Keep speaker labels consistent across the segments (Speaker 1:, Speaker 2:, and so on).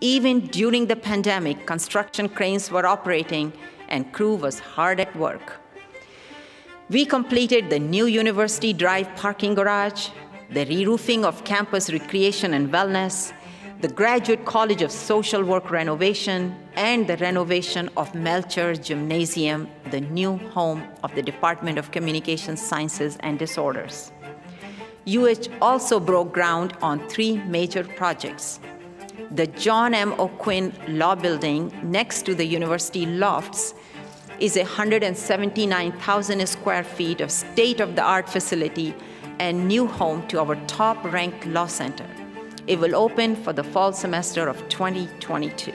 Speaker 1: Even during the pandemic, construction cranes were operating and crew was hard at work. We completed the new University Drive parking garage, the re-roofing of campus recreation and wellness, the Graduate College of Social Work renovation, and the renovation of Melcher Gymnasium, the new home of the Department of Communication Sciences and Disorders. UH also broke ground on 3 major projects. The John M. O'Quinn Law Building next to the University Lofts is a 179,000 square feet of state-of-the-art facility and new home to our top-ranked law center. It will open for the fall semester of 2022.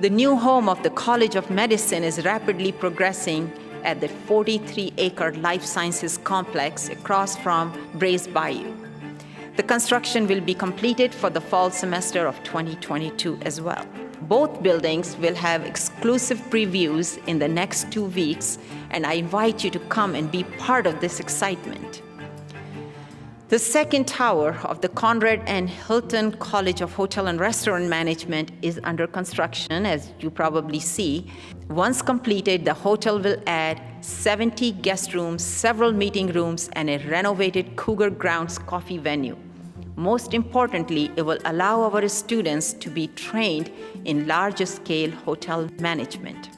Speaker 1: The new home of the College of Medicine is rapidly progressing at the 43-acre life sciences complex across from Brays Bayou. The construction will be completed for the fall semester of 2022 as well. Both buildings will have exclusive previews in the next 2 weeks, and I invite you to come and be part of this excitement. The second tower of the Conrad and Hilton College of Hotel and Restaurant Management is under construction, as you probably see. Once completed, the hotel will add 70 guest rooms, several meeting rooms, and a renovated Cougar Grounds coffee venue. Most importantly, it will allow our students to be trained in larger-scale hotel management.